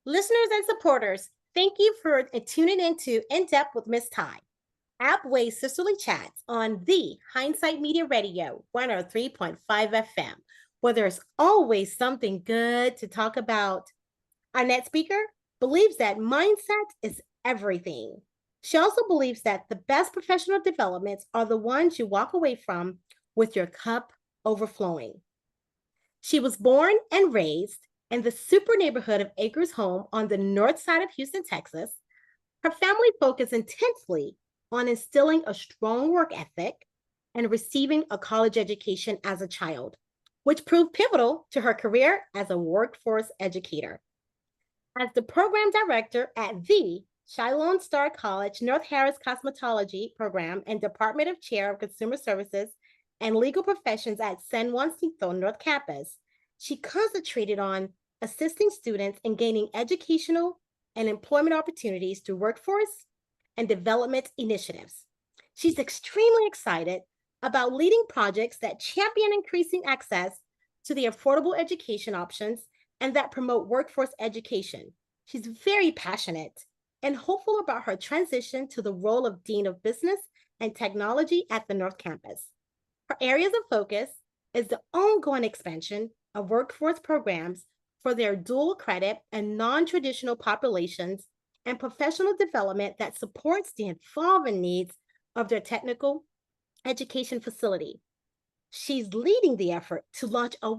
Listeners and supporters, thank you for tuning into In Depth with Miss Ty, Appway's sisterly chats on the Hindsight Media Radio 103.5 FM, where there's always something good to talk about. Our net speaker believes that mindset is everything. She also believes that the best professional developments are the ones you walk away from with your cup overflowing. She was born and raised in the super neighborhood of Acres Home on the north side of Houston, Texas. Her family focused intensely on instilling a strong work ethic and receiving a college education as a child, which proved pivotal to her career as a workforce educator. As the program director at the Shiloh Star College North Harris Cosmetology Program and Department of Chair of Consumer Services and Legal Professions at San Jacinto North Campus, she concentrated on assisting students in gaining educational and employment opportunities through workforce and development initiatives. She's extremely excited about leading projects that champion increasing access to the affordable education options and that promote workforce education. She's very passionate and hopeful about her transition to the role of Dean of Business and Technology at the North Campus. Her areas of focus is the ongoing expansion of workforce programs for their dual credit and non-traditional populations and professional development that supports the evolving needs of their technical education facility. She's leading the effort to launch a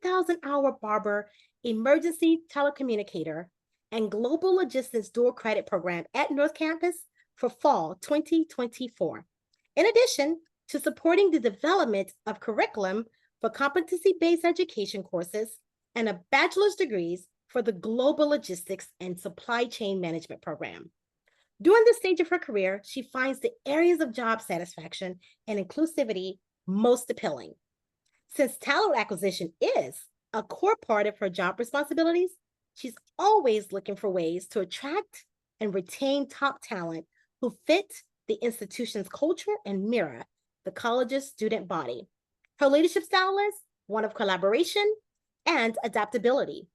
1,000-hour barber emergency telecommunicator and global logistics dual credit program at North Campus for fall 2024. In addition to supporting the development of curriculum for competency-based education courses and a bachelor's degrees for the global logistics and supply chain management program. During this stage of her career, she finds the areas of job satisfaction and inclusivity most appealing. Since talent acquisition is a core part of her job responsibilities, she's always looking for ways to attract and retain top talent who fit the institution's culture and mirror the college's student body. Her leadership style is one of collaboration and adaptability.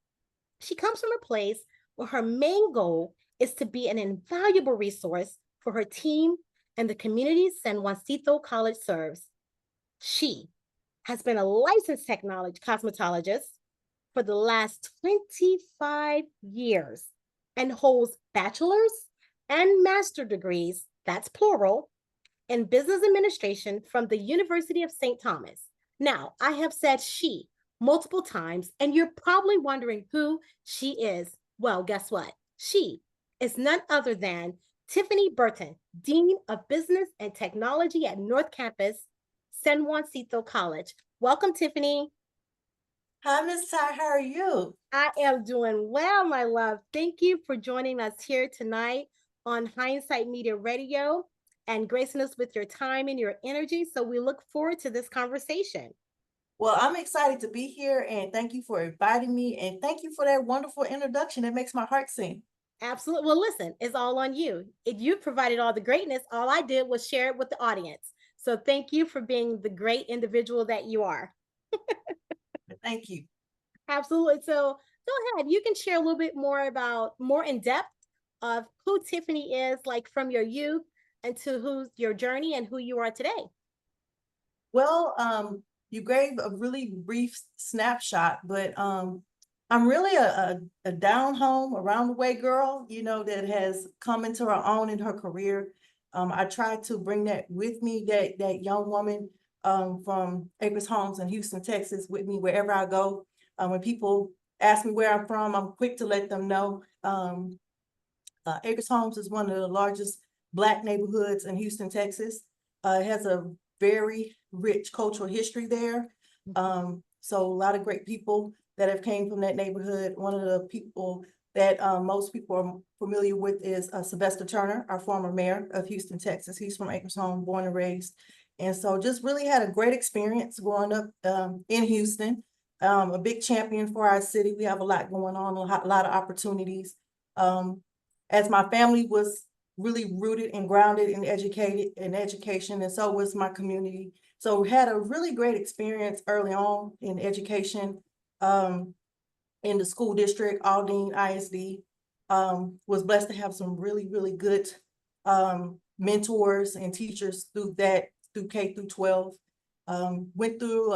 She comes from a place where her main goal is to be an invaluable resource for her team and the communities San Jacinto College serves. She has been a licensed technology cosmetologist for the last 25 years and holds bachelor's and master degrees, that's plural, in business administration from the University of St. Thomas. Now, I have said she multiple times, and you're probably wondering who she is. Well, guess what? She is none other than Tiffany Burton, Dean of Business and Technology at North Campus, San Jacinto College. Welcome, Tiffany. Hi, Miss Ty. How are you? I am doing well, my love. Thank you for joining us here tonight on Hindsight Media Radio and gracing us with your time and your energy. So we look forward to this conversation. Well, I'm excited to be here and thank you for inviting me and thank you for that wonderful introduction. That makes my heart sing. Absolutely. Well, listen, it's all on you. If you provided all the greatness, all I did was share it with the audience. So thank you for being the great individual that you are. Thank you. Absolutely. So go ahead. You can share a little bit more in depth of who Tiffany is, like from your youth and to who's your journey and who you are today. Well, you gave a really brief snapshot, but I'm really a down home, around the way girl, that has come into her own in her career. I try to bring that with me, that young woman from Acres Homes in Houston, Texas, with me wherever I go. When people ask me where I'm from, I'm quick to let them know. Acres Homes is one of the largest Black neighborhoods in Houston, Texas. It has a very rich cultural history there. So a lot of great people that have came from that neighborhood. One of the people that most people are familiar with is Sylvester Turner, our former mayor of Houston, Texas. He's from Acres Home, born and raised. And so just really had a great experience growing up in Houston. A big champion for our city. We have a lot going on, a lot of opportunities. As my family was really rooted and grounded and educated in education, and so was my community. So we had a really great experience early on in education. in the school district, Aldine ISD. Was blessed to have some really, really good mentors and teachers through K through 12. Went through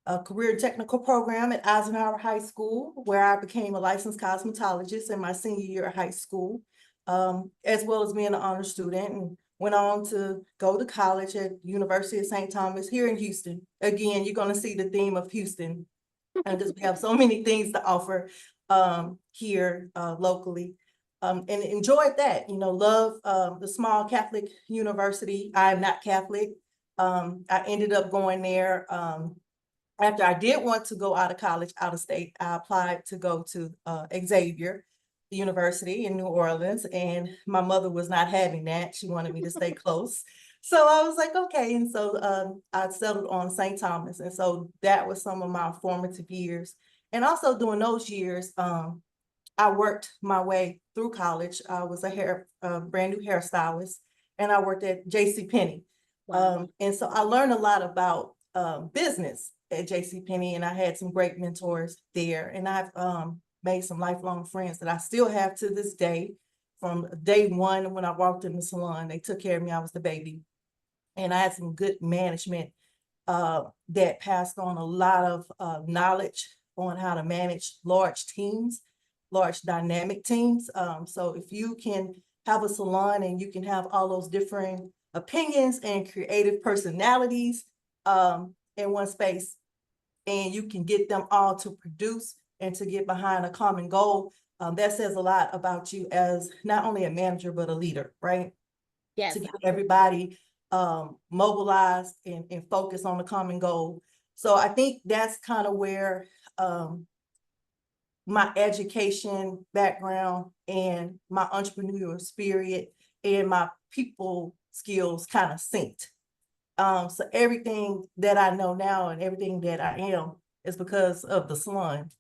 a career technical program at Eisenhower High School, where I became a licensed cosmetologist in my senior year of high school, as well as being an honor student, and went on to go to college at University of St. Thomas here in Houston. Again, you're going to see the theme of Houston because we have so many things to offer here locally. And enjoyed that, love the small Catholic university. I'm not Catholic. I ended up going there after I did want to go out of college, out of state. I applied to go to Xavier University in New Orleans, and my mother was not having that. She wanted me to stay close. So I was like, okay. And so I settled on St. Thomas. And so that was some of my formative years. And also during those years, I worked my way through college. I was a brand new hairstylist, and I worked at JCPenney. Wow. And so I learned a lot about business at JCPenney, and I had some great mentors there. And I've made some lifelong friends that I still have to this day. From day one, when I walked in the salon, they took care of me. I was the baby. And I had some good management that passed on a lot of knowledge on how to manage large teams, large dynamic teams. So if you can have a salon and you can have all those different opinions and creative personalities in one space, and you can get them all to produce and to get behind a common goal, that says a lot about you as not only a manager, but a leader, right? Yes. To get everybody mobilized and focused on the common goal. So I think that's kind of where my education background and my entrepreneurial spirit and my people skills kind of synced. So everything that I know now and everything that I am is because of the salon.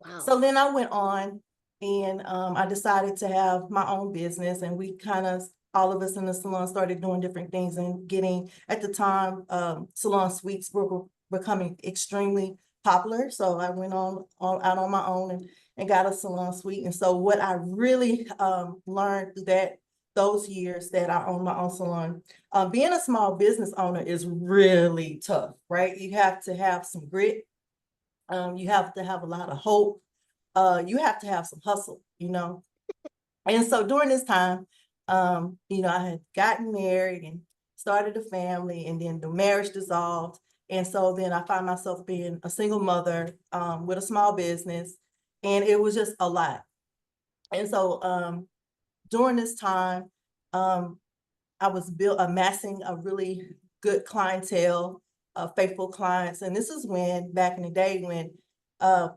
Wow. So then I went on and I decided to have my own business, and we kind of, all of us in the salon started doing different things and getting, at the time, salon suites were becoming extremely popular. So I went out on my own and got a salon suite. And so what I really learned through those years that I owned my own salon, being a small business owner is really tough, right? You have to have some grit. You have to have a lot of hope. You have to have some hustle, And so during this time, I had gotten married and started a family, and then the marriage dissolved. And so then I found myself being a single mother with a small business, and it was just a lot. And so during this time, I was amassing a really good clientele, faithful clients. And this is when, back in the day, when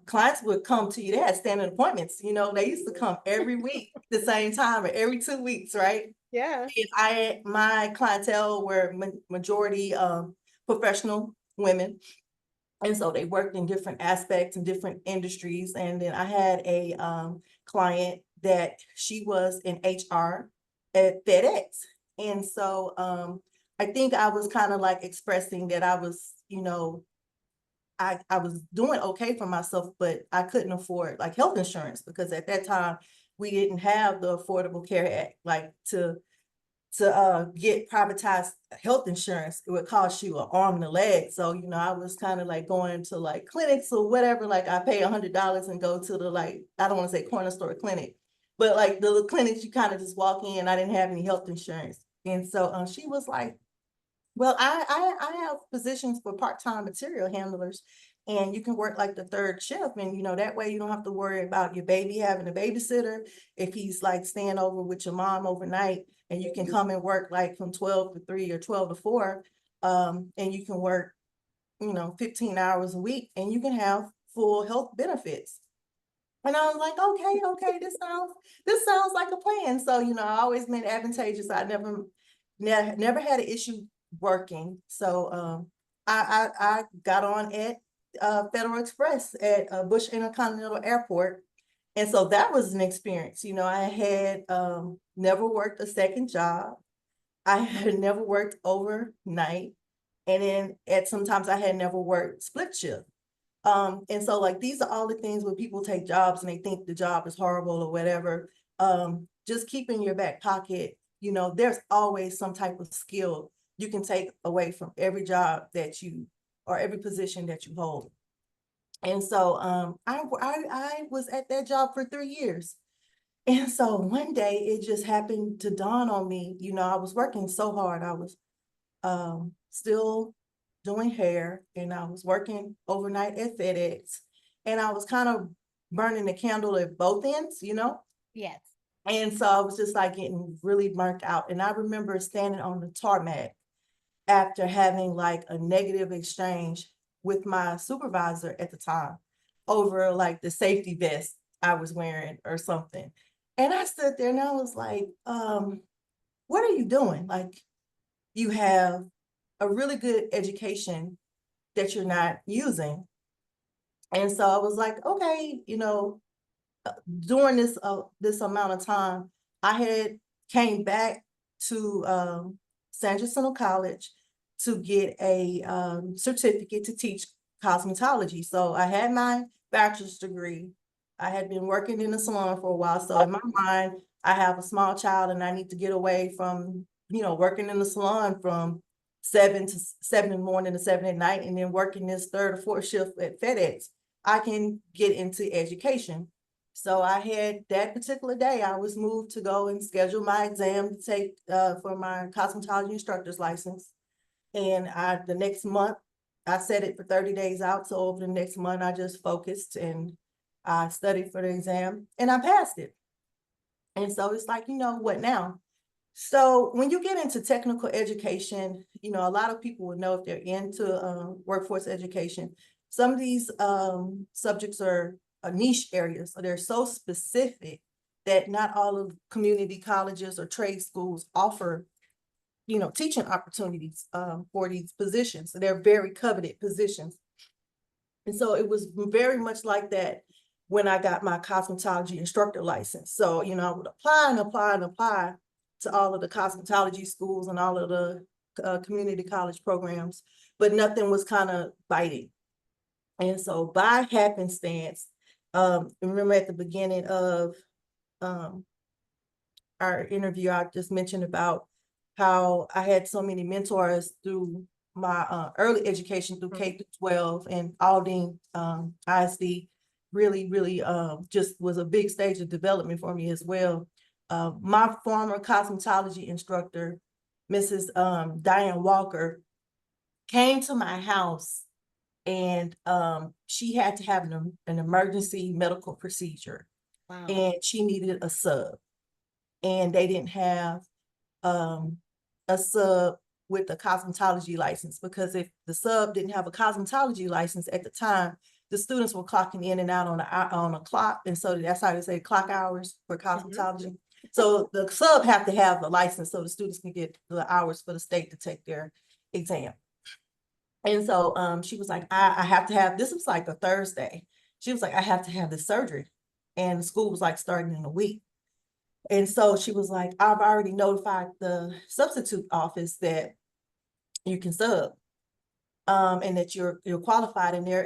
clients would come to you. They had standing appointments. They used to come every week, the same time, or every 2 weeks, right? Yeah. And my clientele were majority professional women. And so they worked in different aspects and different industries. And then I had a client that she was in HR at FedEx. And so I think I was kind of like expressing that I was, I was doing okay for myself, but I couldn't afford like health insurance, because at that time we didn't have the Affordable Care Act, like to get privatized health insurance. It would cost you an arm and a leg. So, I was kind of like going to like clinics or whatever. Like I pay $100 and go to the, like, I don't want to say corner store clinic, but like the little clinics, you kind of just walk in. I didn't have any health insurance. And so she was like, well, I have positions for part-time material handlers, and you can work like the third shift. And, that way you don't have to worry about your baby having a babysitter if he's like staying over with your mom overnight, and you can come and work like from 12 to 3 or 12 to 4. And you can work, 15 hours a week, and you can have full health benefits. And I was like, okay, this sounds like a plan. So, I always been advantageous. I never had an issue working. So I got on at Federal Express at Bush Intercontinental Airport. And so that was an experience. I had never worked a second job. I had never worked overnight. And then sometimes I had never worked split shift. And so like, these are all the things when people take jobs and they think the job is horrible or whatever. Just keep in your back pocket, there's always some type of skill you can take away from every job that you, or every position that you hold. And so I was at that job for 3 years. And so one day it just happened to dawn on me, I was working so hard. I was still doing hair, and I was working overnight at FedEx, and I was kind of burning the candle at both ends. Yes. And so I was just like getting really burnt out. And I remember standing on the tarmac after having like a negative exchange with my supervisor at the time over like the safety vest I was wearing or something. And I stood there and I was like, what are you doing? Like, you have a really good education that you're not using. And so I was like, okay, during this amount of time, I had came back to San Jacinto College to get a certificate to teach cosmetology. So I had my bachelor's degree. I had been working in the salon for a while. So in my mind, I have a small child and I need to get away from, working in the salon from 7 in the morning to 7 at night, and then working this third or fourth shift at FedEx. I can get into education. So I had that particular day, I was moved to go and schedule my exam to take for my cosmetology instructor's license. And the next month, I set it for 30 days out. So over the next month, I just focused and I studied for the exam and I passed it. And so it's like, what now? So when you get into technical education, a lot of people would know if they're into workforce education. Some of these subjects are niche areas, so they're so specific that not all of community colleges or trade schools offer, teaching opportunities for these positions. So they're very coveted positions. And so it was very much like that when I got my cosmetology instructor license. So, I would apply and apply and apply to all of the cosmetology schools and all of the community college programs, but nothing was kind of biting. And so by happenstance, remember at the beginning of our interview, I just mentioned about how I had so many mentors through my early education through K through 12 and Aldine ISD. Really just was a big stage of development for me as well. My former cosmetology instructor, Mrs. Diane Walker, came to my house, and she had to have an emergency medical procedure. Wow. And she needed a sub, and they didn't have a sub with a cosmetology license, because if the sub didn't have a cosmetology license at the time, the students were clocking in and out on a clock, and so that's how they say clock hours for cosmetology. So the sub have to have a license so the students can get the hours for the state to take their exam. And so she was like, I have to have, this was like a Thursday. She was like, I have to have this surgery. And the school was like starting in a week. And so she was like, I've already notified the substitute office that you can sub, and that you're qualified, and they're